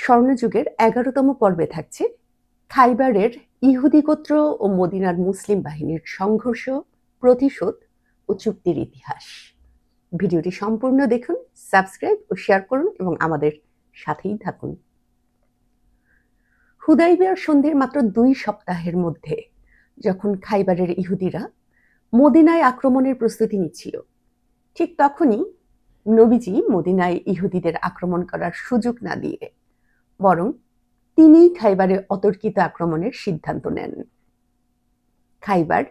স্বর্ণযুগের ১১তম পর্বে থাকছে খাইবারের ইহুদি গোত্র ও মদিনার মুসলিম বাহিনীর সংঘর্ষ, প্রতিশোধ ও চুক্তির ইতিহাস। ভিডিওটি সম্পূর্ণ দেখুন, সাবস্ক্রাইব ও শেয়ার করুন এবং আমাদের সাথেই থাকুন। হুদাইবিয়ার সন্ধির মাত্র ২ সপ্তাহের মধ্যে যখন খাইবারের ইহুদিরা মদিনায় আক্রমণের প্রস্তুতি নিচ্ছিল, ঠিক তখনই নবীজি মদিনায় ইহুদিদের আক্রমণ করার সুযোগ না দিয়ে বরং তিনিই খাইবারে অতর্কিত আক্রমণের সিদ্ধান্ত নেন। খাইবার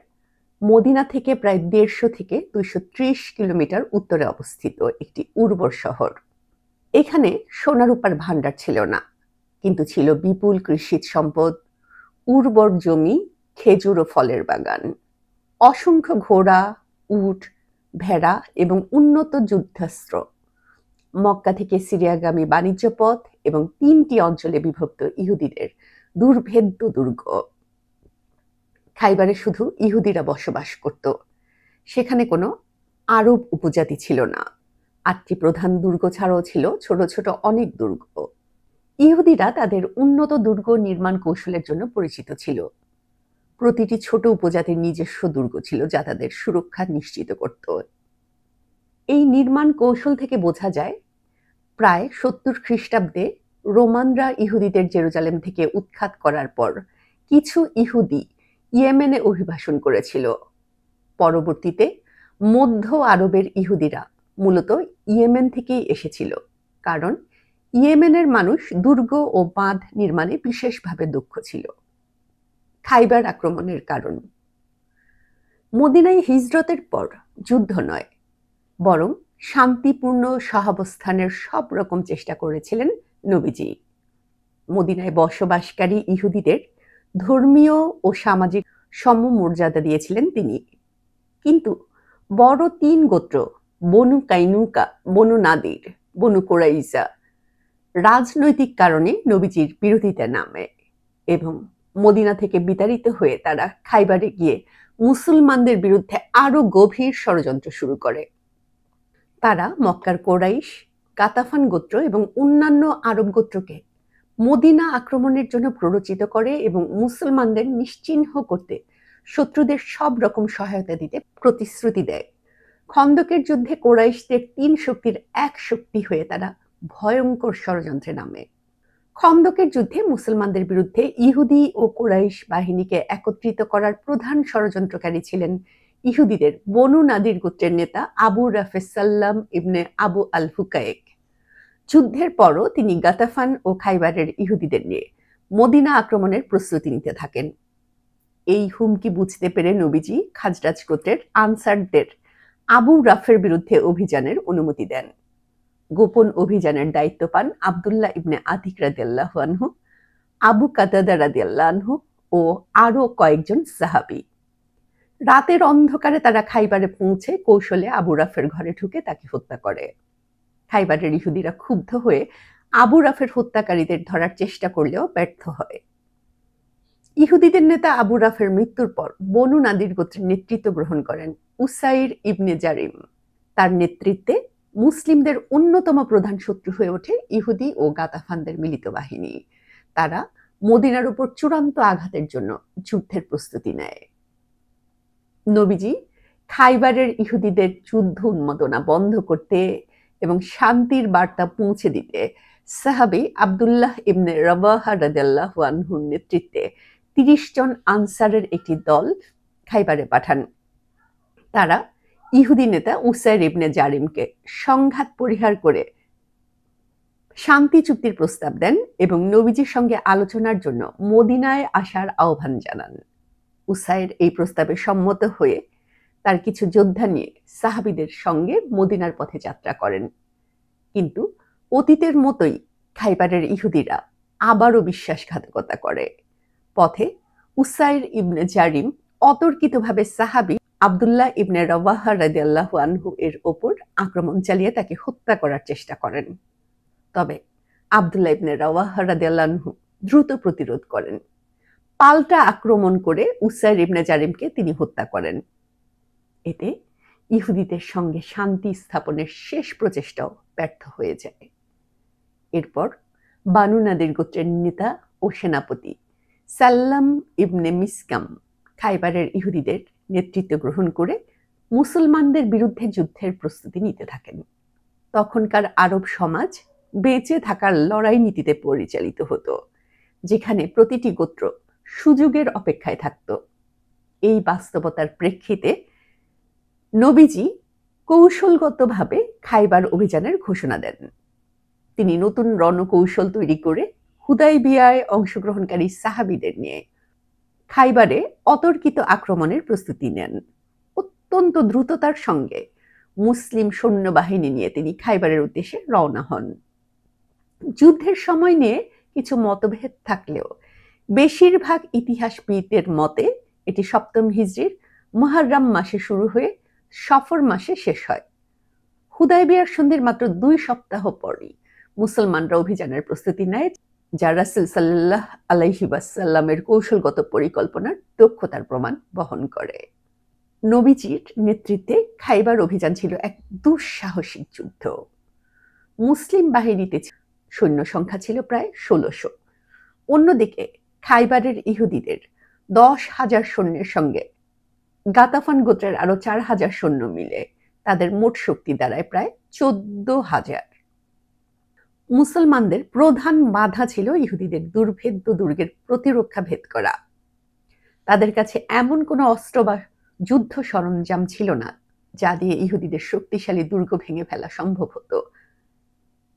মদিনা থেকে প্রায় ১৫০ থেকে ২৩০ কিলোমিটার উত্তরে অবস্থিত একটি উর্বর শহর। এখানে সোনারূপার ভাণ্ডার ছিল না, কিন্তু ছিল বিপুল কৃষিজ সম্পদ, উর্বর জমি, খেজুর ও ফলের বাগান, অসংখ্য ঘোড়া, উট, ভেড়া এবং উন্নত যুদ্ধাস্ত্র, মক্কা থেকে সিরিয়াগামী বাণিজ্য পথ এবং ৩টি অঞ্চলে বিভক্ত ইহুদিদের দুর্ভেদ্য দুর্গ। খাইবারে শুধু ইহুদিরা বসবাস করত, সেখানে কোনো আরব উপজাতি ছিল না। ৮টি প্রধান দুর্গ ছাড়াও ছিল ছোট ছোট অনেক দুর্গ। ইহুদিরা তাদের উন্নত দুর্গ নির্মাণ কৌশলের জন্য পরিচিত ছিল। প্রতিটি ছোট উপজাতির নিজস্ব দুর্গ ছিল যা তাদের সুরক্ষা নিশ্চিত করত। এই নির্মাণ কৌশল থেকে বোঝা যায়, প্রায় ৭০ খ্রিস্টাব্দে রোমানরা ইহুদিদের জেরুজালেম থেকে উৎখাত করার পর কিছু ইহুদি ইয়েমেনে অভিবাসন করেছিল। পরবর্তীতে মধ্য আরবের ইহুদিরা মূলত ইয়েমেন থেকেই এসেছিল, কারণ ইয়েমেনের মানুষ দুর্গ ও বাঁধ নির্মাণে বিশেষভাবে দক্ষ ছিল। খাইবার আক্রমণের কারণ: মদিনায় হিজরতের পর যুদ্ধ নয়, বরং শান্তিপূর্ণ সহাবস্থানের সব রকম চেষ্টা করেছিলেন নবীজি। মদিনায় বসবাসকারী ইহুদিদের ধর্মীয় ও সামাজিক সমমর্যাদা দিয়েছিলেন তিনি। কিন্তু বড় ৩ গোত্র বনু কাইনুকা, বনু নাদির, বনু কোরাইজা রাজনৈতিক কারণে নবীজির বিরোধিতা নামে এবং মদিনা থেকে বিতাড়িত হয়ে তারা খাইবারে গিয়ে মুসলমানদের বিরুদ্ধে আরো গভীর ষড়যন্ত্র শুরু করে। তারা মক্কার কোরাইশ, গাতাফান গোত্র এবং অন্যান্য আরব গোত্রকে মদিনা আক্রমণের জন্য প্ররোচিত করে এবং মুসলমানদের নিশ্চিহ্ন করতে শত্রুদের সব রকম সহায়তা দিতে প্রতিশ্রুতি দেয়। খন্দকের যুদ্ধে কোরাইশদের ৩ শক্তির এক শক্তি হয়ে তারা ভয়ঙ্কর ষড়যন্ত্রে নামে। খন্দকের যুদ্ধে মুসলমানদের বিরুদ্ধে ইহুদি ও কোরাইশ বাহিনীকে একত্রিত করার প্রধান ষড়যন্ত্রকারী ছিলেন ইহুদিদের বনু নাদির গোত্রের নেতা আবু রাফে সাল্লাম ইবনে আবু আল হুকায়েক। যুদ্ধের পরও তিনি গাতাফান ও খাইবারের ইহুদিদের নিয়ে মদিনা আক্রমণের প্রস্তুতি নিতে থাকেন। এই হুমকি বুঝতে পেরে নবীজি খাজরাজ গোত্রের আনসারদের আবু রাফের বিরুদ্ধে অভিযানের অনুমতি দেন। গোপন অভিযানের দায়িত্ব পান আব্দুল্লাহ ইবনে আতিক রাদিয়াল্লাহু আনহু, আবু কাতাদা রাদিয়াল্লাহু আনহু ও আরো কয়েকজন সাহাবী। রাতের অন্ধকারে তারা খাইবারে পৌঁছে কৌশলে আবু রাফের ঘরে ঢুকে তাকে হত্যা করে। খাইবারের ইহুদিরা ক্ষুব্ধ হয়ে আবু রাফের হত্যাকারীদের ধরার চেষ্টা করলেও ব্যর্থ হয়। ইহুদিদের নেতা আবু রাফের মৃত্যুর পর বনু নাদির গোত্রের নেতৃত্ব গ্রহণ করেন উসাইর ইবনে জারিম। তার নেতৃত্বে মুসলিমদের অন্যতম প্রধান শত্রু হয়ে ওঠে ইহুদি ও গাতাফানদের মিলিত বাহিনী। তারা মদিনার উপর চূড়ান্ত আঘাতের জন্য যুদ্ধের প্রস্তুতি নেয়। নবীজি খাইবারের ইহুদিদের যুদ্ধ উন্মাদনা বন্ধ করতে এবং শান্তির বার্তা পৌঁছে দিতে সাহাবী আব্দুল্লাহ ইবনে রাওয়াহা রাদিয়াল্লাহু আনহুর নেতৃত্বে ৩০ জন আনসারের একটি দল খাইবারে পাঠান। তারা ইহুদি নেতা উসাইর ইবনে জারিমকে সংঘাত পরিহার করে শান্তি চুক্তির প্রস্তাব দেন এবং নবীজির সঙ্গে আলোচনার জন্য মদিনায় আসার আহ্বান জানান। উসাইর এই প্রস্তাবে সম্মত হয়ে তার কিছু যোদ্ধা নিয়ে সাহাবীদের সঙ্গে মদিনার পথে যাত্রা করেন। কিন্তু অতীতের মতোই খাইবারের ইহুদিরা আবারও বিশ্বাসঘাতকতা করে। পথে উসাইর ইবনে জারিম অতর্কিতভাবে সাহাবী আব্দুল্লাহ ইবনে রাওয়াহা রাদিয়াল্লাহু আনহু এর ওপর আক্রমণ চালিয়ে তাকে হত্যা করার চেষ্টা করেন। তবে আব্দুল্লাহ ইবনে রাওয়াহা রাদিয়াল্লাহু আনহু দ্রুত প্রতিরোধ করেন। পাল্টা আক্রমণ করে উসাইর ইবনে জারিমকে তিনি হত্যা করেন। এতে ইহুদিদের সঙ্গে শান্তি স্থাপনের শেষ প্রচেষ্টাও ব্যর্থ হয়ে যায়। এরপর বানু নাদির গোত্রের নেতা ও সেনাপতি সাল্লাম ইবনে মিসকাম খাইবারের ইহুদিদের নেতৃত্ব গ্রহণ করে মুসলমানদের বিরুদ্ধে যুদ্ধের প্রস্তুতি নিতে থাকেন। তখনকার আরব সমাজ বেঁচে থাকার লড়াই নীতিতে পরিচালিত হতো, যেখানে প্রতিটি গোত্র সুযোগের অপেক্ষায় থাকত। এই বাস্তবতার প্রেক্ষিতে নবীজি কৌশলগতভাবে খাইবার অভিযানের ঘোষণা দেন। তিনি নতুন রণকৌশল তৈরি করে হুদাইবিয়ায় অংশগ্রহণকারী সাহাবীদের নিয়ে খাইবারে অতর্কিত আক্রমণের প্রস্তুতি নেন। অত্যন্ত দ্রুততার সঙ্গে মুসলিম সৈন্যবাহিনী নিয়ে তিনি খাইবারের উদ্দেশ্যে রওনা হন। যুদ্ধের সময় নিয়ে কিছু মতভেদ থাকলেও বেশিরভাগ ইতিহাসবিদদের মতে এটি 7ম হিজরির মুহররম মাসে শুরু হয়ে সফর মাসে শেষ হয়। হুদাইবিয়ার সন্ধির মাত্র 2 সপ্তাহ পরই মুসলমানরা অভিযানের প্রস্তুতি নেয়, যা রাসূল সাল্লাল্লাহু আলাইহি ওয়াসাল্লামের কৌশলগত পরিকল্পনার দক্ষতার প্রমাণ বহন করে। নবীজির নেতৃত্বে খাইবার অভিযান ছিল এক দুঃসাহসিক যুদ্ধ। মুসলিম বাহিনীতে সৈন্য সংখ্যা ছিল প্রায় 1600। অন্যদিকে খাইবারের ইহুদিদের 10,000 সৈন্যের সঙ্গে গাতাফান গোত্রের আরো 4,000 সৈন্য মিলে তাদের মোট শক্তি দাঁড়ায় প্রায় 14,000। মুসলমানদের প্রধান বাধা ছিল ইহুদিদের দুর্ভেদ্য দুর্গের প্রতিরক্ষা ভেদ করা। তাদের কাছে এমন কোনো অস্ত্র বা যুদ্ধ সরঞ্জাম ছিল না যা দিয়ে ইহুদিদের শক্তিশালী দুর্গ ভেঙে ফেলা সম্ভব হতো।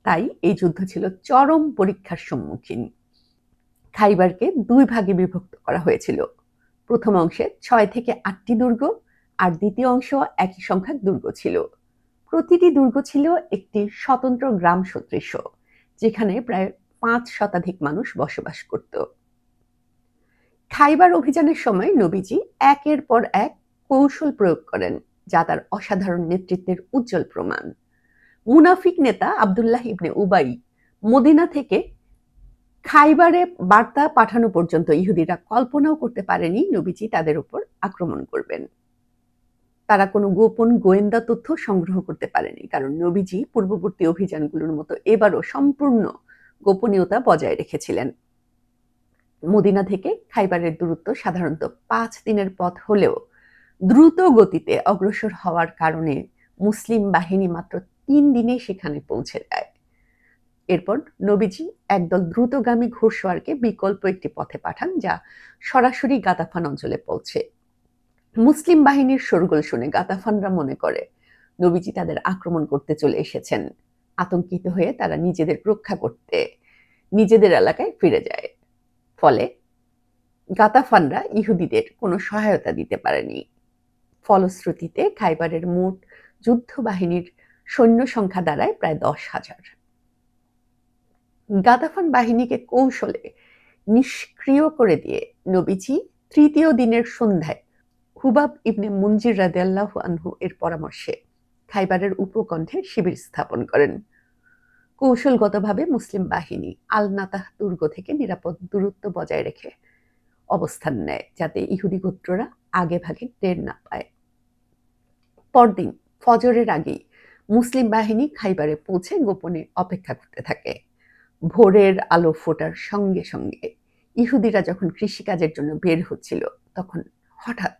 তাই এই যুদ্ধ ছিল চরম পরীক্ষার সম্মুখীন। খাইবারকে 2 ভাগে বিভক্ত করা হয়েছিল। প্রথম অংশে 6 থেকে 8টি দুর্গ আর দ্বিতীয় অংশ একই সংখ্যক দুর্গ ছিল। প্রতিটি দুর্গ ছিল একটি স্বতন্ত্র গ্রাম সদৃশ, যেখানে প্রায় 5 শতাধিক মানুষ বসবাস করত। খাইবার অভিযানের সময় নবীজি একের পর এক কৌশল প্রয়োগ করেন, যা তার অসাধারণ নেতৃত্বের উজ্জ্বল প্রমাণ। মুনাফিক নেতা আব্দুল্লাহ ইবনে উবাই মদিনা থেকে খাইবারে বার্তা পাঠানো পর্যন্ত ইহুদিরা কল্পনাও করতে পারেনি নবীজি তাদের উপর আক্রমণ করবেন। তারা কোনো গোপন গোয়েন্দা তথ্য সংগ্রহ করতে পারেনি, কারণ নবীজি পূর্ববর্তী অভিযানগুলোর মতো এবারও সম্পূর্ণ গোপনীয়তা বজায় রেখেছিলেন। মদিনা থেকে খাইবারের দূরত্ব সাধারণত 5 দিনের পথ হলেও দ্রুত গতিতে অগ্রসর হওয়ার কারণে মুসলিম বাহিনী মাত্র 3 দিনে সেখানে পৌঁছে যায়। এরপর নবীজি একদল দ্রুতগামী ঘোড়সওয়ারকে বিকল্প একটি পথে পাঠান, যা সরাসরি গাতাফান অঞ্চলে পৌঁছে। মুসলিম বাহিনীর শোরগোল শুনে গাতাফানরা মনে করে নবীজি তাদের আক্রমণ করতে চলে এসেছেন। আতঙ্কিত হয়ে তারা নিজেদের রক্ষা করতে নিজেদের এলাকায় ফিরে যায়। ফলে গাতাফানরা ইহুদিদের কোনো সহায়তা দিতে পারেনি। ফলশ্রুতিতে খাইবারের মোট যুদ্ধ বাহিনীর সৈন্য সংখ্যা দাঁড়ায় প্রায় 10,000। গাতাফান বাহিনীকে কৌশলে নিষ্ক্রিয় করে দিয়ে নবীজি 3য় দিনের সন্ধ্যায় হুবাব ইবনে মুনজির রাদিয়াল্লাহু আনহু এর পরামর্শে খাইবারের উপকণ্ঠে শিবির স্থাপন করেন। কৌশলগতভাবে মুসলিম বাহিনী আল নাতাহ দুর্গ থেকে নিরাপদ দূরত্ব বজায় রেখে অবস্থান নেয়, যাতে ইহুদি গোত্ররা আগে ভাগে টের না পায়। পরদিন ফজরের আগেই মুসলিম বাহিনী খাইবারে পৌঁছে গোপনে অপেক্ষা করতে থাকে। ভোরের আলো ফোটার সঙ্গে সঙ্গে ইহুদিরা যখন কৃষিকাজের জন্য বের হচ্ছিল, তখন হঠাৎ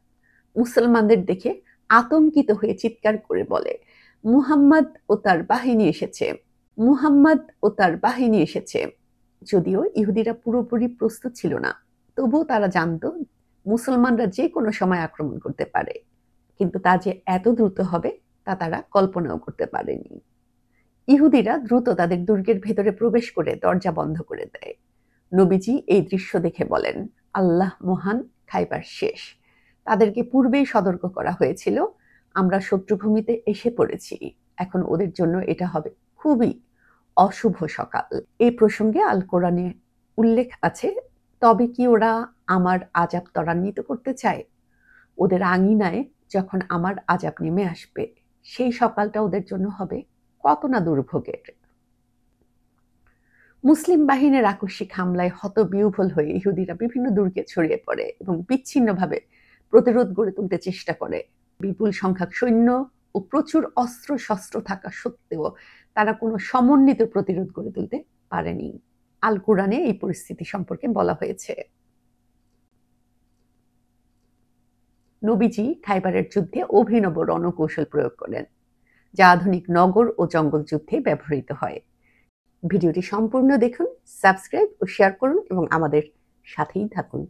মুসলমানদের দেখে আতঙ্কিত হয়ে চিৎকার করে বলে, মুহাম্মদ ও তার বাহিনী এসেছে, মুহাম্মদ ও তার বাহিনী এসেছে। যদিও ইহুদিরা পুরোপুরি প্রস্তুত ছিল না, তবুও তারা জানত মুসলমানরা যে কোনো সময় আক্রমণ করতে পারে, কিন্তু তা যে এত দ্রুত হবে তা তারা কল্পনাও করতে পারেনি। ইহুদিরা দ্রুত তাদের দুর্গের ভেতরে প্রবেশ করে দরজা বন্ধ করে দেয়। নবীজি এই দৃশ্য দেখে বলেন, আল্লাহ মহান, খাইবার শেষ। তাদেরকে পূর্বেই সতর্ক করা হয়েছিল, আমরা শত্রুভূমিতে এসে পড়েছি, এখন ওদের জন্য এটা হবে খুবই অশুভ সকাল। এই প্রসঙ্গে আল কোরআনে উল্লেখ আছে, তবে কি ওরা আমার আযাব ত্বরান্বিত করতে চায়? ওদের আঙিনায় যখন আমার আযাব নেমে আসবে, সেই সকালটা ওদের জন্য হবে কত না দুর্ভোগের। মুসলিম বাহিনীর আকস্মিক হামলায় হতবিহ্বল হয়ে ইহুদিরা বিভিন্ন দুর্গে ছড়িয়ে পড়ে এবং বিচ্ছিন্নভাবে প্রতিরোধ গড়ে তুলতে চেষ্টা করে। বিপুল সংখ্যক সৈন্য ও প্রচুর অস্ত্র শস্ত্র থাকা সত্ত্বেও তারা কোনো সমন্বিত প্রতিরোধ গড়ে তুলতে পারেনি। আল কুরআনে এই পরিস্থিতি সম্পর্কে বলা হয়েছে। নবীজি খাইবারের যুদ্ধে অভিনব রণকৌশল প্রয়োগ করেন, যা আধুনিক নগর ও জঙ্গল যুদ্ধে ব্যবহৃত হয়। ভিডিওটি সম্পূর্ণ দেখুন, সাবস্ক্রাইব ও শেয়ার করুন এবং আমাদের সাথেই থাকুন।